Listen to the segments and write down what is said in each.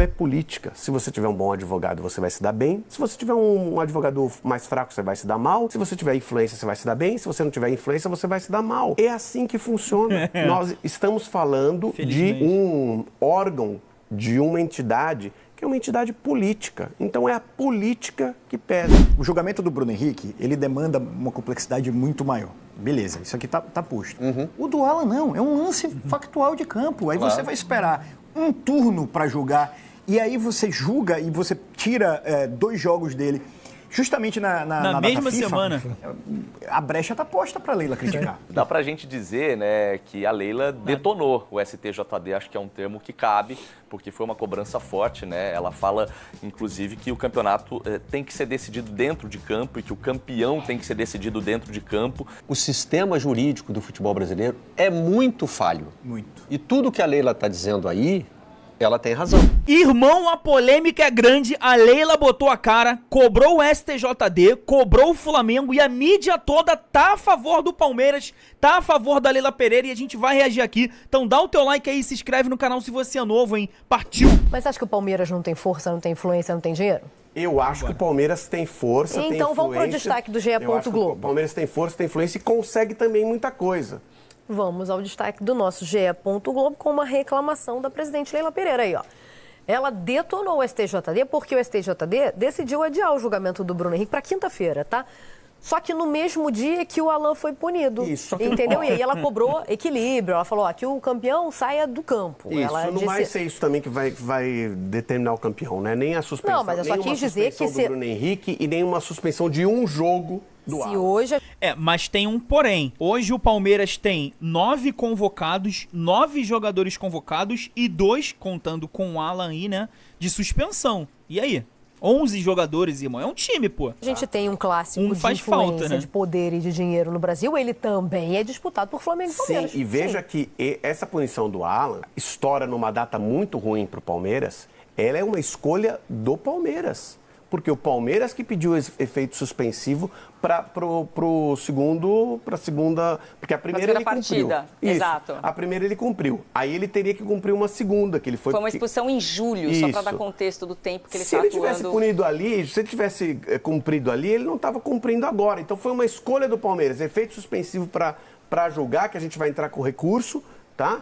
é política. Se você tiver um bom advogado, você vai se dar bem. Se você tiver um advogado mais fraco, você vai se dar mal. Se você tiver influência, você vai se dar bem. Se você não tiver influência, você vai se dar mal. É assim que funciona. Nós estamos falando de um órgão, de uma entidade que é uma entidade política. Então é a política que pesa. O julgamento do Bruno Henrique, ele demanda uma complexidade muito maior. Beleza, isso aqui tá posto. O do Alan não, é um lance factual de campo. Aí você vai esperar um turno para julgar, e aí você julga e você tira 2 jogos dele. Justamente na mesma data FIFA, semana. A brecha está posta para a Leila criticar. Dá pra gente dizer, né, que a Leila detonou o STJD, acho que é um termo que cabe, porque foi uma cobrança forte, né? Ela fala, inclusive, que o campeonato tem que ser decidido dentro de campo e que o campeão tem que ser decidido dentro de campo. O sistema jurídico do futebol brasileiro é muito falho. Muito. E tudo que a Leila está dizendo aí, ela tem razão. Irmão, a polêmica é grande, a Leila botou a cara, cobrou o STJD, cobrou o Flamengo e a mídia toda tá a favor do Palmeiras, tá a favor da Leila Pereira e a gente vai reagir aqui. Então dá o teu like aí, se inscreve no canal se você é novo, hein? Partiu! Mas acha que o Palmeiras não tem força, não tem influência, não tem dinheiro? Eu acho que o Palmeiras tem força, tem influência. Então vamos pro destaque do GE. Globo. O Palmeiras tem força, tem influência e consegue também muita coisa. Vamos ao destaque do nosso GE. Globo com uma reclamação da presidente Leila Pereira aí, ó. Ela detonou o STJD porque o STJD decidiu adiar o julgamento do Bruno Henrique para quinta-feira, tá? Só que no mesmo dia que o Alan foi punido. Isso. Entendeu? E aí ela cobrou equilíbrio. Ela falou, ó, que o campeão saia do campo. Isso, ela não disse... vai ser isso também que vai determinar o campeão, né? Nem a suspensão, não, mas eu só quis dizer que do Bruno Henrique e nem uma suspensão de um jogo do Alan. Hoje... mas tem um porém. Hoje o Palmeiras tem 9 convocados, 9 jogadores convocados e 2, contando com o Alan aí, né, de suspensão. E aí? 11 jogadores, irmão. É um time, pô. A gente tem um clássico de faz influência, falta, né? de poder e de dinheiro no Brasil. Ele também é disputado por Flamengo e Palmeiras. Sim, e veja que essa punição do Alan estoura numa data muito ruim para o Palmeiras. Ela é uma escolha do Palmeiras. Porque o Palmeiras que pediu efeito suspensivo para a segunda, porque a primeira ele cumpriu. Partida. Isso, Exato. a primeira ele cumpriu. Aí ele teria que cumprir uma segunda, que ele foi... Foi uma expulsão em julho, Isso. só para dar contexto do tempo que ele está atuando. Se ele tivesse punido ali, se ele tivesse cumprido ali, ele não estava cumprindo agora. Então foi uma escolha do Palmeiras, efeito suspensivo para julgar, que a gente vai entrar com recurso, tá?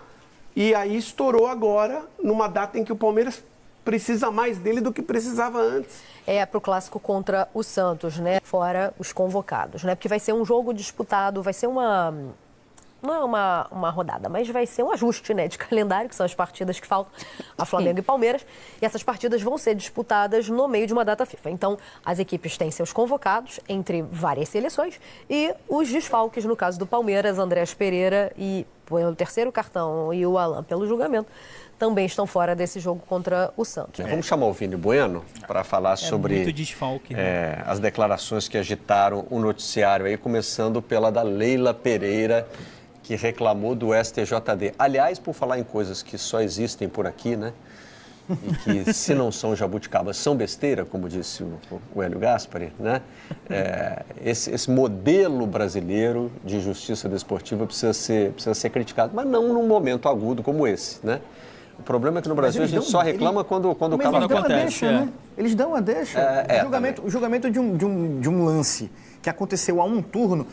E aí estourou agora, numa data em que o Palmeiras precisa mais dele do que precisava antes. É pro clássico contra o Santos, né? Fora os convocados, né? Porque vai ser um jogo disputado, vai ser uma... Não é uma rodada, mas vai ser um ajuste, né, de calendário, que são as partidas que faltam a Flamengo e Palmeiras. E essas partidas vão ser disputadas no meio de uma data FIFA. Então, as equipes têm seus convocados entre várias seleções e os desfalques, no caso do Palmeiras, Andrés Pereira e pelo terceiro cartão e o Alan pelo julgamento, também estão fora desse jogo contra o Santos. Vamos chamar o Vini Bueno para falar sobre muito desfalque, né? As declarações que agitaram o noticiário aí, começando pela da Leila Pereira, que reclamou do STJD. Aliás, por falar em coisas que só existem por aqui, né? E que, se não são jabuticabas, são besteira, como disse o Hélio Gaspari, né? Esse modelo brasileiro de justiça desportiva precisa ser criticado, mas não num momento agudo como esse, né? O problema é que no Brasil a gente só reclama quando o cara acontece. Eles dão a deixa. O julgamento de um lance que aconteceu a um turno.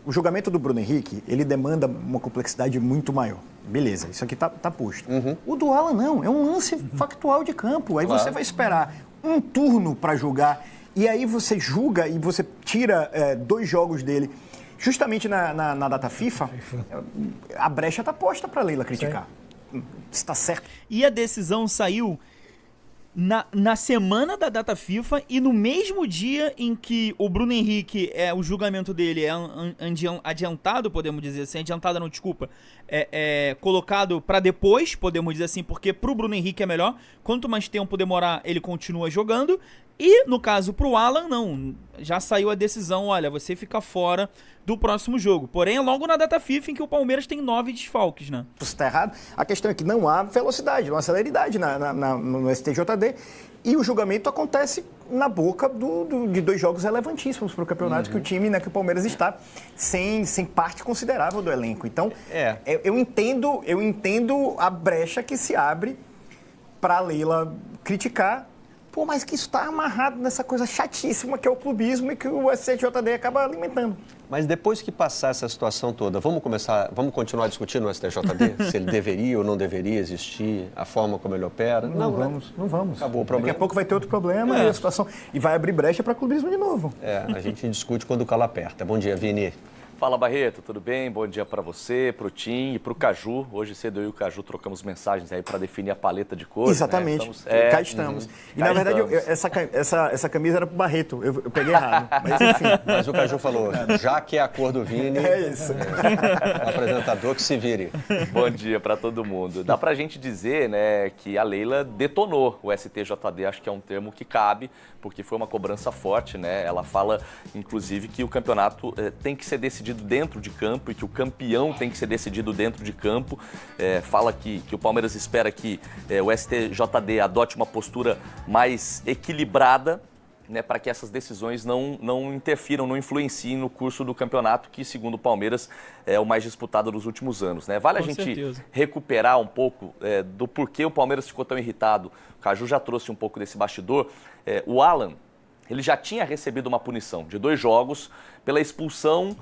O julgamento do Bruno Henrique, ele demanda uma complexidade muito maior. Beleza, isso aqui tá posto. O do Alan não, é um lance factual de campo. Aí você vai esperar um turno para julgar, e aí você julga e você tira 2 jogos dele. Justamente na data FIFA, a brecha tá posta para a Leila criticar. Está certo. E a decisão saiu na semana da data FIFA e no mesmo dia em que o Bruno Henrique, o julgamento dele é adiantado, podemos dizer assim, adiantado não, desculpa, colocado para depois, podemos dizer assim, porque pro Bruno Henrique é melhor, quanto mais tempo demorar, ele continua jogando, e no caso pro Alan, não, já saiu a decisão, olha, você fica fora do próximo jogo, porém é logo na data FIFA em que o Palmeiras tem 9 desfalques, né? Isso está errado, a questão é que não há velocidade, não há celeridade no STJD, e o julgamento acontece na boca de 2 jogos relevantíssimos para o campeonato, que o time, né, que o Palmeiras está sem parte considerável do elenco. Então, eu entendo a brecha que se abre para Leila criticar. Pô, mas que isso está amarrado nessa coisa chatíssima que é o clubismo e que o STJD acaba alimentando. Mas depois que passar essa situação toda, vamos continuar discutindo o STJD? Se ele deveria ou não deveria existir, a forma como ele opera? Não vamos. Acabou o problema. Daqui a pouco vai ter outro problema e a situação... E vai abrir brecha para clubismo de novo. A gente discute quando o calo aperta. Bom dia, Vini. Fala, Barreto, tudo bem? Bom dia para você, para o Tim e para o Caju. Hoje cedo eu e o Caju trocamos mensagens aí para definir a paleta de cores. Exatamente, né? cá estamos. E na verdade, essa camisa era pro Barreto, eu peguei errado, mas enfim. Mas o Caju falou, já que é a cor do Vini, é isso. O apresentador que se vire. Bom dia para todo mundo. Dá pra gente dizer, né, que a Leila detonou o STJD, acho que é um termo que cabe, porque foi uma cobrança forte, né? Ela fala, inclusive, que o campeonato tem que ser decidido dentro de campo e que o campeão tem que ser decidido dentro de campo. Fala que o Palmeiras espera que o STJD adote uma postura mais equilibrada, né, para que essas decisões não interfiram, não influenciem no curso do campeonato, que, segundo o Palmeiras, é o mais disputado dos últimos anos. Né? Vale a gente recuperar um pouco do porquê o Palmeiras ficou tão irritado. O Caju já trouxe um pouco desse bastidor. O Alan, ele já tinha recebido uma punição de 2 jogos pela expulsão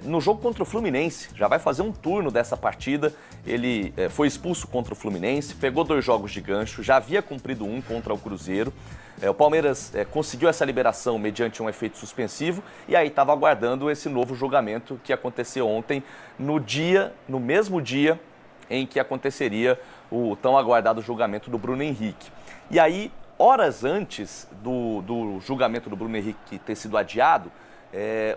no jogo contra o Fluminense. Já vai fazer um turno dessa partida. Ele foi expulso contra o Fluminense, pegou 2 jogos de gancho, já havia cumprido 1 contra o Cruzeiro. O Palmeiras conseguiu essa liberação mediante um efeito suspensivo e aí estava aguardando esse novo julgamento que aconteceu ontem, no mesmo dia em que aconteceria o tão aguardado julgamento do Bruno Henrique. E aí, horas antes do julgamento do Bruno Henrique ter sido adiado,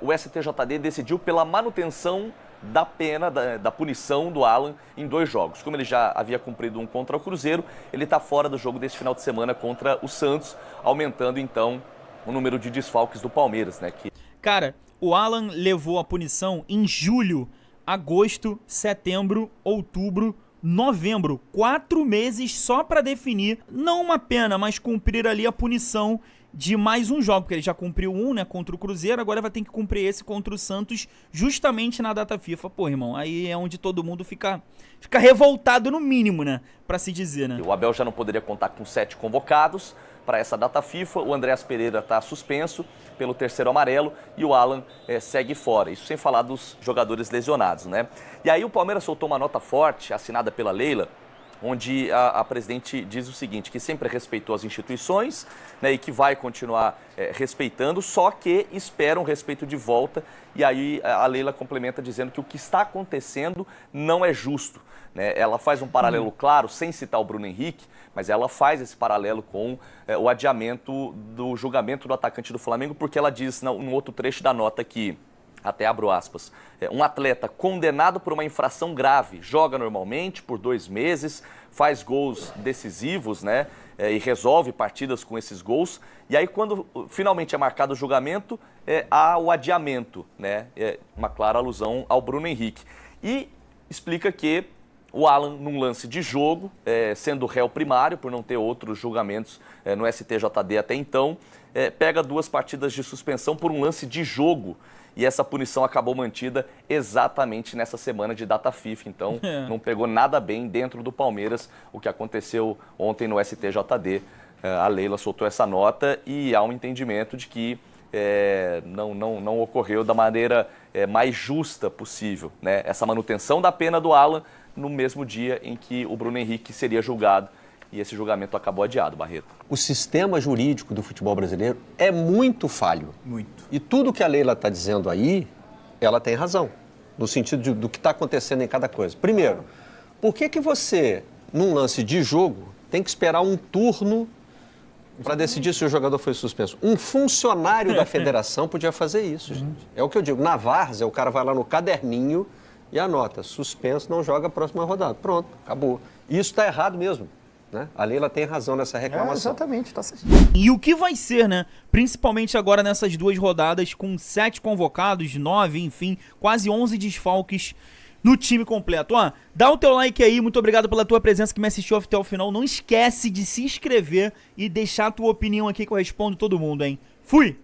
o STJD decidiu pela manutenção da pena, da punição do Alan em 2 jogos. Como ele já havia cumprido 1 contra o Cruzeiro, ele está fora do jogo desse final de semana contra o Santos, aumentando então o número de desfalques do Palmeiras, né? Cara, o Alan levou a punição em julho, agosto, setembro, outubro, novembro. 4 meses só para definir, não uma pena, mas cumprir ali a punição de mais um jogo, porque ele já cumpriu 1, né, contra o Cruzeiro, agora vai ter que cumprir esse contra o Santos, justamente na data FIFA. Pô, irmão, aí é onde todo mundo fica revoltado no mínimo, né, pra se dizer, né. O Abel já não poderia contar com 7 convocados para essa data FIFA, o Andréas Pereira está suspenso pelo 3º amarelo e o Alan segue fora, isso sem falar dos jogadores lesionados, né. E aí o Palmeiras soltou uma nota forte, assinada pela Leila, onde a presidente diz o seguinte, que sempre respeitou as instituições, né, e que vai continuar respeitando, só que espera um respeito de volta. E aí a Leila complementa dizendo que o que está acontecendo não é justo. Né? Ela faz um paralelo claro, sem citar o Bruno Henrique, mas ela faz esse paralelo com o adiamento do julgamento do atacante do Flamengo, porque ela diz no outro trecho da nota que, até abro aspas, um atleta condenado por uma infração grave, joga normalmente por 2 meses, faz gols decisivos, né, e resolve partidas com esses gols, e aí quando finalmente é marcado o julgamento, há o adiamento, né, uma clara alusão ao Bruno Henrique. E explica que o Alan, num lance de jogo, sendo réu primário, por não ter outros julgamentos no STJD até então, pega 2 partidas de suspensão por um lance de jogo. E essa punição acabou mantida exatamente nessa semana de data FIFA. Então, não pegou nada bem dentro do Palmeiras o que aconteceu ontem no STJD. A Leila soltou essa nota e há um entendimento de que não ocorreu da maneira mais justa possível, né? Essa manutenção da pena do Alan no mesmo dia em que o Bruno Henrique seria julgado. E esse julgamento acabou adiado, Barreto. O sistema jurídico do futebol brasileiro é muito falho. Muito. E tudo que a Leila está dizendo aí, ela tem razão. No sentido do que está acontecendo em cada coisa. Primeiro, por que você, num lance de jogo, tem que esperar um turno para decidir se o jogador foi suspenso? Um funcionário da federação podia fazer isso, gente. É o que eu digo. Na várzea, o cara vai lá no caderninho e anota. Suspenso, não joga a próxima rodada. Pronto, acabou. E isso está errado mesmo. Né? A Leila tem razão nessa reclamação. Exatamente, tá certo. E o que vai ser, né? Principalmente agora nessas 2 rodadas, com 7 convocados, 9, enfim, quase 11 desfalques no time completo. Ó, dá o teu like aí, muito obrigado pela tua presença que me assistiu até o final. Não esquece de se inscrever e deixar a tua opinião aqui que eu respondo todo mundo, hein? Fui!